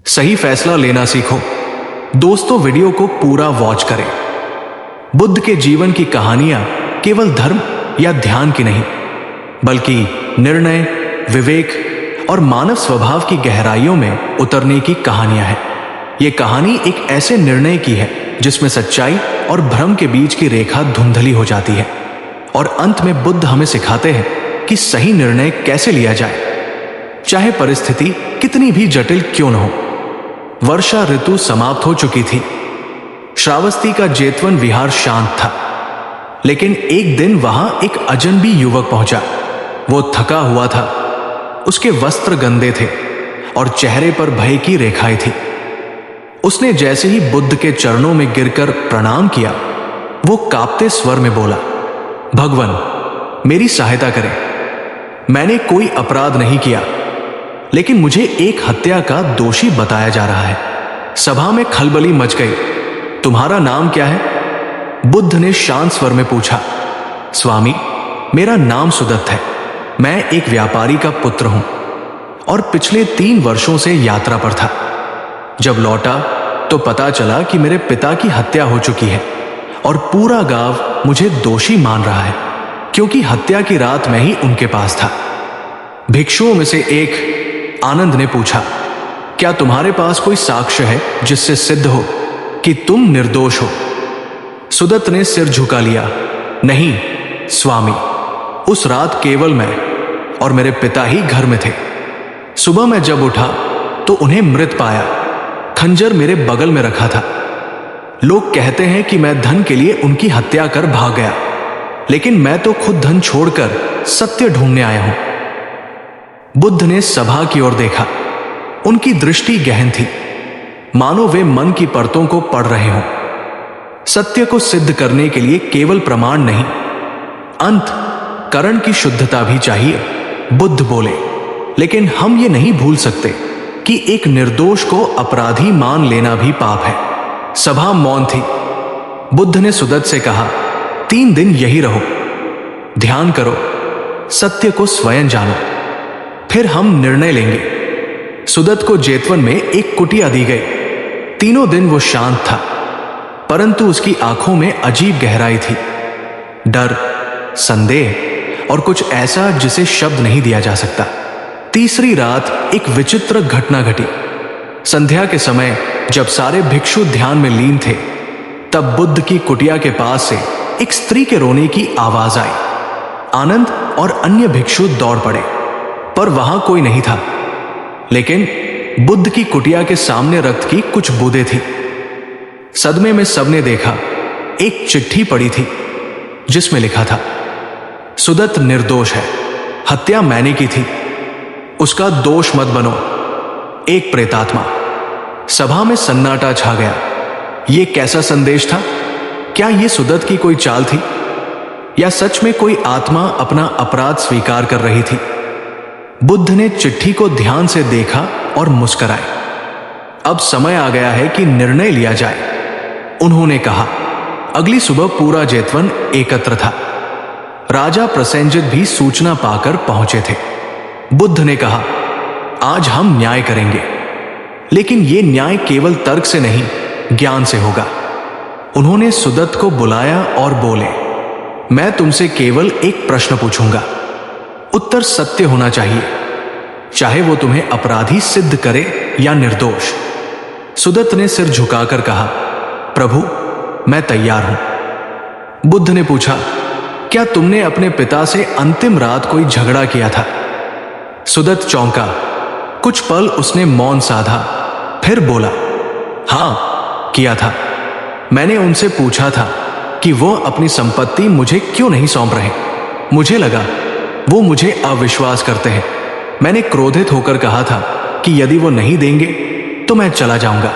सही फैसला लेना सीखो। दोस्तों, वीडियो को पूरा वॉच करें। बुद्ध के जीवन की कहानियां केवल धर्म या ध्यान की नहीं, बल्कि निर्णय, विवेक और मानव स्वभाव की गहराइयों में उतरने की कहानियां हैं। ये कहानी एक ऐसे निर्णय की है जिसमें सच्चाई और भ्रम के बीच की रेखा धुंधली हो जाती है, और अंत में बुद्ध हमें सिखाते हैं कि सही निर्णय कैसे लिया जाए, चाहे परिस्थिति कितनी भी जटिल क्यों न हो। वर्षा ऋतु समाप्त हो चुकी थी। श्रावस्ती का जेतवन विहार शांत था, लेकिन एक दिन वहां एक अजनबी युवक पहुंचा। वो थका हुआ था, उसके वस्त्र गंदे थे और चेहरे पर भय की रेखाएं थी। उसने जैसे ही बुद्ध के चरणों में गिरकर प्रणाम किया, वो कांपते स्वर में बोला, भगवान, मेरी सहायता करें। मैंने कोई अपराध नहीं किया, लेकिन मुझे एक हत्या का दोषी बताया जा रहा है। सभा में खलबली मच गई। तुम्हारा नाम क्या है? बुद्ध ने शांत स्वर में पूछा। स्वामी, मेरा नाम सुदत्त है। मैं एक व्यापारी का पुत्र हूं और पिछले 3 वर्षों से यात्रा पर था। जब लौटा तो पता चला कि मेरे पिता की हत्या हो चुकी है और पूरा गांव मुझे दोषी मान रहा है, क्योंकि हत्या की रात मैं ही उनके पास था। भिक्षुओं में से एक आनंद ने पूछा, क्या तुम्हारे पास कोई साक्ष्य है जिससे सिद्ध हो कि तुम निर्दोष हो? सुदत्त ने सिर झुका लिया। नहीं स्वामी, उस रात केवल मैं और मेरे पिता ही घर में थे। सुबह मैं जब उठा तो उन्हें मृत पाया। खंजर मेरे बगल में रखा था। लोग कहते हैं कि मैं धन के लिए उनकी हत्या कर भाग गया, लेकिन मैं तो खुद धन छोड़कर सत्य ढूंढने आया हूं। बुद्ध ने सभा की ओर देखा। उनकी दृष्टि गहन थी, मानो वे मन की परतों को पढ़ रहे हों। सत्य को सिद्ध करने के लिए केवल प्रमाण नहीं, अंत करण की शुद्धता भी चाहिए, बुद्ध बोले। लेकिन हम ये नहीं भूल सकते कि एक निर्दोष को अपराधी मान लेना भी पाप है। सभा मौन थी। बुद्ध ने सुदत्त से कहा, 3 दिन यही रहो, ध्यान करो, सत्य को स्वयं जानो, फिर हम निर्णय लेंगे। सुदत्त को जेतवन में एक कुटिया दी गई। 3 दिन वो शांत था, परंतु उसकी आंखों में अजीब गहराई थी, डर, संदेह और कुछ ऐसा जिसे शब्द नहीं दिया जा सकता। तीसरी रात एक विचित्र घटना घटी। संध्या के समय जब सारे भिक्षु ध्यान में लीन थे, तब बुद्ध की कुटिया के पास से एक स्त्री के रोने की आवाज आई। आनंद और अन्य भिक्षु दौड़ पड़े, पर वहां कोई नहीं था। लेकिन बुद्ध की कुटिया के सामने रक्त की कुछ बूंदें थी। सदमे में सबने देखा, एक चिट्ठी पड़ी थी जिसमें लिखा था, सुदत्त निर्दोष है, हत्या मैंने की थी, उसका दोष मत बनो। एक प्रेतात्मा। सभा में सन्नाटा छा गया। यह कैसा संदेश था? क्या यह सुदत्त की कोई चाल थी, या सच में कोई आत्मा अपना अपराध स्वीकार कर रही थी? बुद्ध ने चिट्ठी को ध्यान से देखा और मुस्कुराए। अब समय आ गया है कि निर्णय लिया जाए, उन्होंने कहा। अगली सुबह पूरा जेतवन एकत्र था। राजा प्रसेनजित भी सूचना पाकर पहुंचे थे। बुद्ध ने कहा, आज हम न्याय करेंगे, लेकिन यह न्याय केवल तर्क से नहीं, ज्ञान से होगा। उन्होंने सुदत्त को बुलाया और बोले, मैं तुमसे केवल एक प्रश्न पूछूंगा, उत्तर सत्य होना चाहिए, चाहे वो तुम्हें अपराधी सिद्ध करे या निर्दोष। सुदत्त ने सिर झुकाकर कहा, प्रभु, मैं तैयार हूं। बुद्ध ने पूछा, क्या तुमने अपने पिता से अंतिम रात कोई झगड़ा किया था? सुदत्त चौंका। कुछ पल उसने मौन साधा, फिर बोला, हां, किया था। मैंने उनसे पूछा था कि वो अपनी संपत्ति मुझे क्यों नहीं सौंप रहे। मुझे लगा वो मुझे अविश्वास करते हैं। मैंने क्रोधित होकर कहा था कि यदि वो नहीं देंगे तो मैं चला जाऊंगा।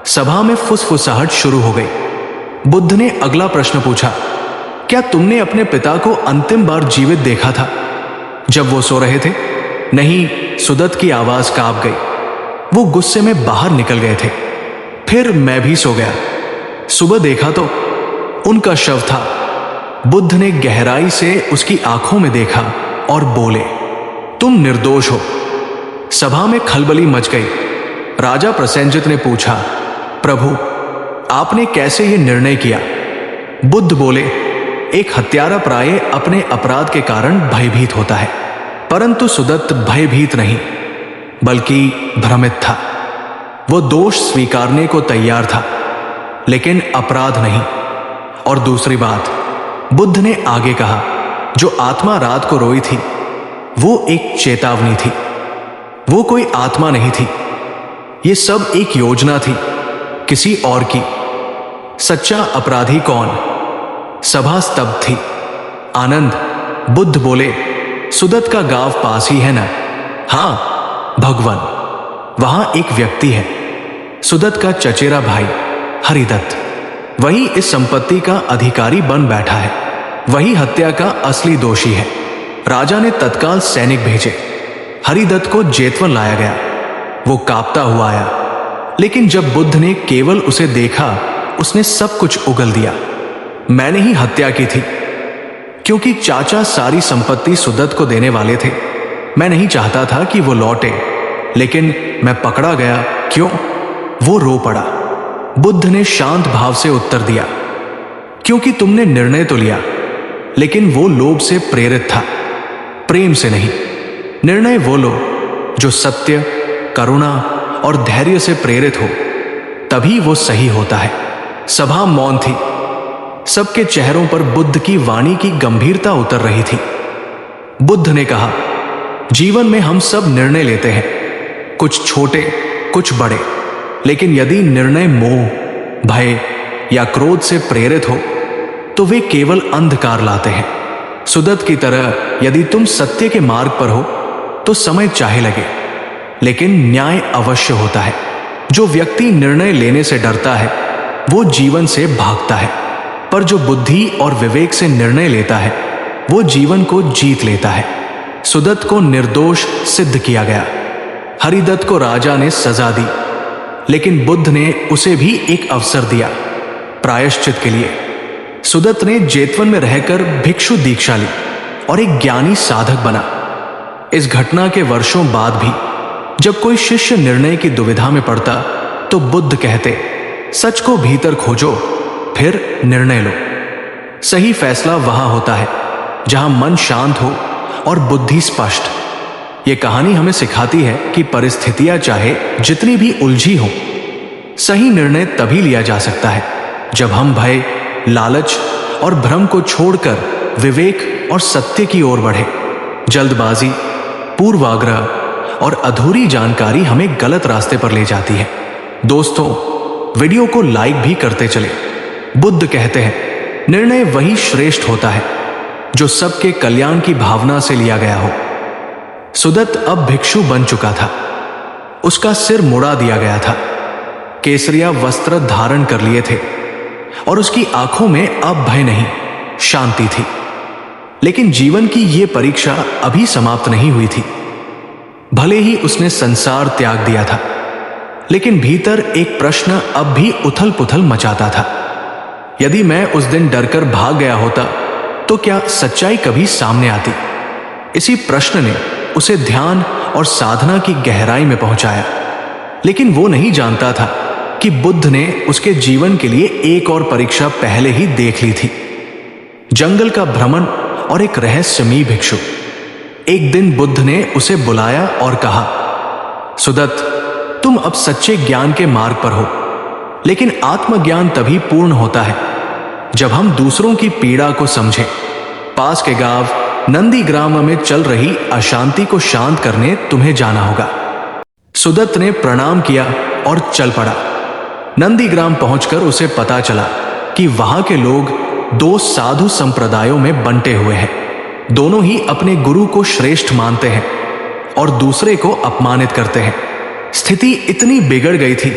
सभा में फुसफुसाहट शुरू हो गई। बुद्ध ने अगला प्रश्न पूछा, क्या तुमने अपने पिता को अंतिम बार जीवित देखा था जब वो सो रहे थे? नहीं, सुदत्त की आवाज कांप गई। वो गुस्से में बाहर निकल गए थे। फिर मैं भी सो गया। सुबह देखा तो उनका शव था। बुद्ध ने गहराई से उसकी आंखों में देखा और बोले, तुम निर्दोष हो। सभा में खलबली मच गई। राजा प्रसेनजित ने पूछा, प्रभु, आपने कैसे ये निर्णय किया? बुद्ध बोले, एक हत्यारा प्राय अपने अपराध के कारण भयभीत होता है, परंतु सुदत्त भयभीत नहीं बल्कि भ्रमित था। वो दोष स्वीकारने को तैयार था, लेकिन अपराध नहीं। और दूसरी बात, बुद्ध ने आगे कहा, जो आत्मा रात को रोई थी वो एक चेतावनी थी, वो कोई आत्मा नहीं थी। ये सब एक योजना थी, किसी और की। सच्चा अपराधी कौन? सभा स्तब्ध थी। आनंद। बुद्ध बोले, सुदत्त का गांव पास ही है ना? हां भगवान, वहां एक व्यक्ति है, सुदत्त का चचेरा भाई हरिदत्त। वही इस संपत्ति का अधिकारी बन बैठा है, वही हत्या का असली दोषी है। राजा ने तत्काल सैनिक भेजे। हरिदत्त को जेतवन लाया गया। वो कांपता हुआ आया, लेकिन जब बुद्ध ने केवल उसे देखा, उसने सब कुछ उगल दिया। मैंने ही हत्या की थी, क्योंकि चाचा सारी संपत्ति सुदत्त को देने वाले थे। मैं नहीं चाहता था कि वो लौटे, लेकिन मैं पकड़ा गया। क्यों? वो रो पड़ा। बुद्ध ने शांत भाव से उत्तर दिया, क्योंकि तुमने निर्णय तो लिया, लेकिन वो लोभ से प्रेरित था, प्रेम से नहीं। निर्णय वो लो जो सत्य, करुणा और धैर्य से प्रेरित हो, तभी वो सही होता है। सभा मौन थी। सबके चेहरों पर बुद्ध की वाणी की गंभीरता उतर रही थी। बुद्ध ने कहा, जीवन में हम सब निर्णय लेते हैं, कुछ छोटे कुछ बड़े, लेकिन यदि निर्णय मोह, भय या क्रोध से प्रेरित हो तो वे केवल अंधकार लाते हैं। सुदत्त की तरह यदि तुम सत्य के मार्ग पर हो तो समय चाहे लगे, लेकिन न्याय अवश्य होता है। जो व्यक्ति निर्णय लेने से डरता है वो जीवन से भागता है, पर जो बुद्धि और विवेक से निर्णय लेता है वो जीवन को जीत लेता है। सुदत्त को निर्दोष सिद्ध किया गया। हरिदत्त को राजा ने सजा दी, लेकिन बुद्ध ने उसे भी एक अवसर दिया प्रायश्चित के लिए। सुदत्त ने जेतवन में रहकर भिक्षु दीक्षा ली और एक ज्ञानी साधक बना। इस घटना के वर्षों बाद भी जब कोई शिष्य निर्णय की दुविधा में पड़ता तो बुद्ध कहते, सच को भीतर खोजो, फिर निर्णय लो। सही फैसला वहां होता है जहां मन शांत हो और बुद्धि स्पष्ट। यह कहानी हमें सिखाती है कि परिस्थितियां चाहे जितनी भी उलझी हो, सही निर्णय तभी लिया जा सकता है जब हम भय, लालच और भ्रम को छोड़कर विवेक और सत्य की ओर बढ़े। जल्दबाजी, पूर्वाग्रह और अधूरी जानकारी हमें गलत रास्ते पर ले जाती है। दोस्तों, वीडियो को लाइक भी करते चले। बुद्ध कहते हैं, निर्णय वही श्रेष्ठ होता है जो सबके कल्याण की भावना से लिया गया हो। सुदत्त अब भिक्षु बन चुका था। उसका सिर मुड़ा दिया गया था, केसरिया वस्त्र धारण कर लिए थे और उसकी आंखों में अब भय नहीं, शांति थी। लेकिन जीवन की यह परीक्षा अभी समाप्त नहीं हुई थी। भले ही उसने संसार त्याग दिया था, लेकिन भीतर एक प्रश्न अब भी उथल पुथल मचाता था। यदि मैं उस दिन डरकर भाग गया होता तो क्या सच्चाई कभी सामने आती? इसी प्रश्न ने उसे ध्यान और साधना की गहराई में पहुंचाया। लेकिन वो नहीं जानता था कि बुद्ध ने उसके जीवन के लिए एक और परीक्षा पहले ही देख ली थी। जंगल का भ्रमण और एक रहस्यमयी भिक्षु। एक दिन बुद्ध ने उसे बुलाया और कहा, सुदत्त, तुम अब सच्चे ज्ञान के मार्ग पर हो, लेकिन आत्मज्ञान तभी पूर्ण होता है जब हम दूसरों की पीड़ा को समझें। पास के गांव नंदीग्राम में चल रही अशांति को शांत करने तुम्हें जाना होगा। सुदत्त ने प्रणाम किया और चल पड़ा। नंदीग्राम पहुंचकर उसे पता चला कि वहां के लोग दो साधु संप्रदायों में बंटे हुए हैं। दोनों ही अपने गुरु को श्रेष्ठ मानते हैं और दूसरे को अपमानित करते हैं। स्थिति इतनी बिगड़ गई थी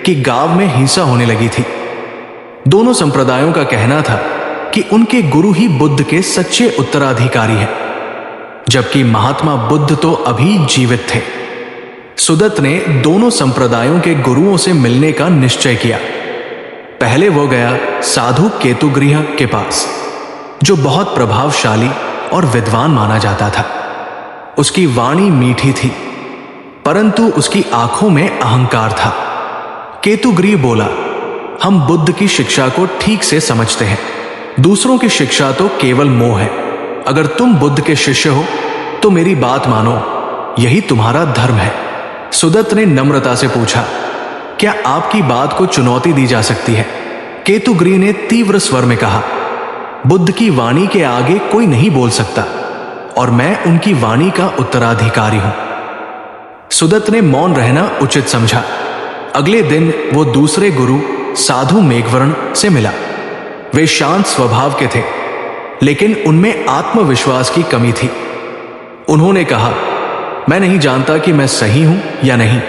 कि गांव में हिंसा होने लगी थी। दोनों संप्रदायों का कहना था कि उनके गुरु ही बुद्ध के सच्चे उत्तराधिकारी हैं, जबकि महात्मा बुद्ध तो अभी जीवित थे। सुदत्त ने दोनों संप्रदायों के गुरुओं से मिलने का निश्चय किया। पहले वो गया साधु केतुगृह के पास, जो बहुत प्रभावशाली और विद्वान माना जाता था। उसकी वाणी मीठी थी, परंतु उसकी आंखों में अहंकार था। केतुग्रीव बोला, हम बुद्ध की शिक्षा को ठीक से समझते हैं, दूसरों की शिक्षा तो केवल मोह है। अगर तुम बुद्ध के शिष्य हो तो मेरी बात मानो, यही तुम्हारा धर्म है। सुदत्त ने नम्रता से पूछा, क्या आपकी बात को चुनौती दी जा सकती है? केतुग्रीव ने तीव्र स्वर में कहा, बुद्ध की वाणी के आगे कोई नहीं बोल सकता और मैं उनकी वाणी का उत्तराधिकारी हूं। सुदत्त ने मौन रहना उचित समझा। अगले दिन वो दूसरे गुरु साधु मेघवर्ण से मिला। वे शांत स्वभाव के थे, लेकिन उनमें आत्मविश्वास की कमी थी। उन्होंने कहा, मैं नहीं जानता कि मैं सही हूं या नहीं,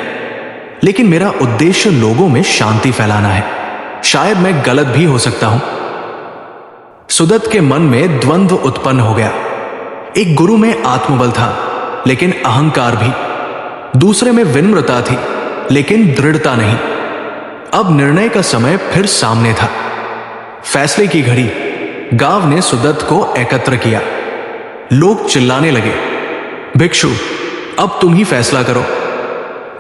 लेकिन मेरा उद्देश्य लोगों में शांति फैलाना है। शायद मैं गलत भी हो सकता हूं। सुदत्त के मन में द्वंद्व उत्पन्न हो गया। एक गुरु में आत्मबल था, लेकिन अहंकार भी। दूसरे में विनम्रता थी, लेकिन दृढ़ता नहीं। अब निर्णय का समय फिर सामने था। फैसले की घड़ी। गांव ने सुदत्त को एकत्र किया। लोग चिल्लाने लगे, भिक्षु, अब तुम ही फैसला करो।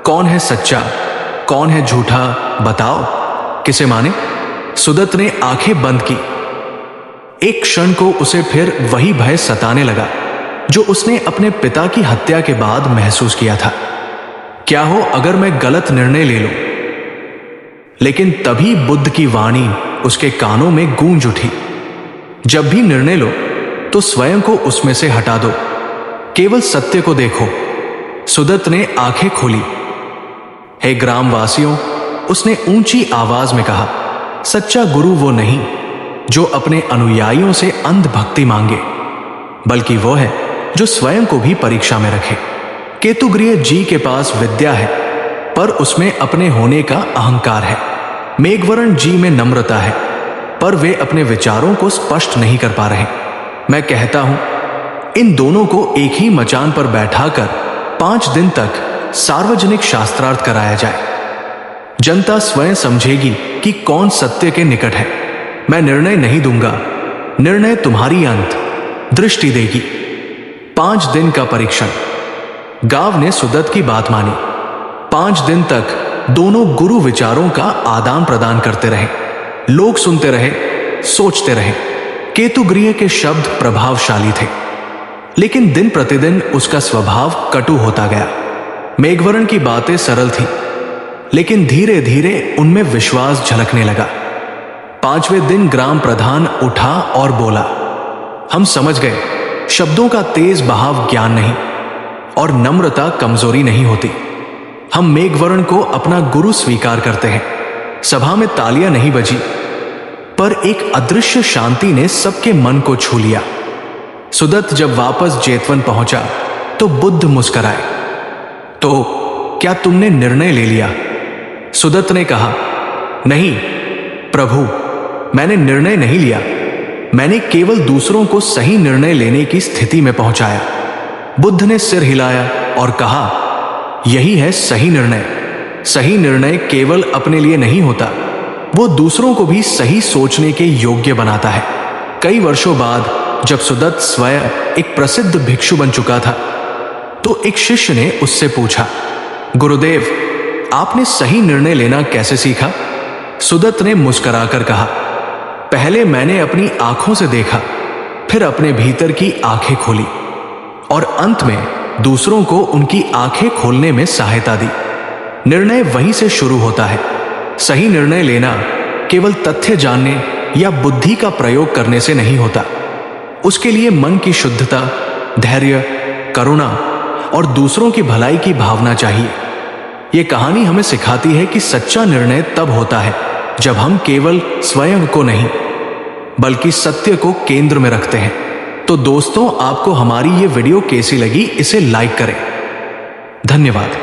कौन है सच्चा, कौन है झूठा, बताओ, किसे माने? सुदत्त ने आंखें बंद की। एक क्षण को उसे फिर वही भय सताने लगा जो उसने अपने पिता की हत्या के बाद महसूस किया था। क्या हो अगर मैं गलत निर्णय ले लूं? लेकिन तभी बुद्ध की वाणी उसके कानों में गूंज उठी, जब भी निर्णय लो तो स्वयं को उसमें से हटा दो, केवल सत्य को देखो। सुदत्त ने आंखें खोली। हे ग्रामवासियों, उसने ऊंची आवाज में कहा, सच्चा गुरु वो नहीं जो अपने अनुयायियों से अंध भक्ति मांगे, बल्कि वो है जो स्वयं को भी परीक्षा में रखे। केतुग्रीव जी के पास विद्या है, पर उसमें अपने होने का अहंकार है। मेघवर्ण जी में नम्रता है, पर वे अपने विचारों को स्पष्ट नहीं कर पा रहे। मैं कहता हूं, इन दोनों को एक ही मचान पर बैठाकर 5 दिन तक सार्वजनिक शास्त्रार्थ कराया जाए। जनता स्वयं समझेगी कि कौन सत्य के निकट है। मैं निर्णय नहीं दूंगा, निर्णय तुम्हारी अंत दृष्टि देगी। 5 दिन का परीक्षण। गांव ने सुदत्त की बात मानी। 5 दिन तक दोनों गुरु विचारों का आदान प्रदान करते रहे। लोग सुनते रहे, सोचते रहे। केतुग्रीव के शब्द प्रभावशाली थे, लेकिन दिन प्रतिदिन उसका स्वभाव कटु होता गया। मेघवर्ण की बातें सरल थी, लेकिन धीरे धीरे उनमें विश्वास झलकने लगा। 5वें दिन ग्राम प्रधान उठा और बोला, हम समझ गए, शब्दों का तेज बहाव ज्ञान नहीं और नम्रता कमजोरी नहीं होती। हम मेघवर्ण को अपना गुरु स्वीकार करते हैं। सभा में तालियां नहीं बजी, पर एक अदृश्य शांति ने सबके मन को छू लिया। सुदत्त जब वापस जेतवन पहुंचा तो बुद्ध मुस्कुराए। तो क्या तुमने निर्णय ले लिया? सुदत्त ने कहा, नहीं प्रभु, मैंने निर्णय नहीं लिया। मैंने केवल दूसरों को सही निर्णय लेने की स्थिति में पहुंचाया। बुद्ध ने सिर हिलाया और कहा, यही है सही निर्णय। सही निर्णय केवल अपने लिए नहीं होता, वो दूसरों को भी सही सोचने के योग्य बनाता है। कई वर्षों बाद जब सुदत्त स्वयं एक प्रसिद्ध भिक्षु बन चुका था, तो एक शिष्य ने उससे पूछा, गुरुदेव, आपने सही निर्णय लेना कैसे सीखा? सुदत्त ने मुस्कुराकर कहा, पहले मैंने अपनी आंखों से देखा, फिर अपने भीतर की आंखें खोली और अंत में दूसरों को उनकी आंखें खोलने में सहायता दी। निर्णय वहीं से शुरू होता है। सही निर्णय लेना केवल तथ्य जानने या बुद्धि का प्रयोग करने से नहीं होता। उसके लिए मन की शुद्धता, धैर्य, करुणा और दूसरों की भलाई की भावना चाहिए। यह कहानी हमें सिखाती है कि सच्चा निर्णय तब होता है जब हम केवल स्वयं को नहीं, बल्कि सत्य को केंद्र में रखते हैं। तो दोस्तों, आपको हमारी ये वीडियो कैसी लगी, इसे लाइक करें। धन्यवाद।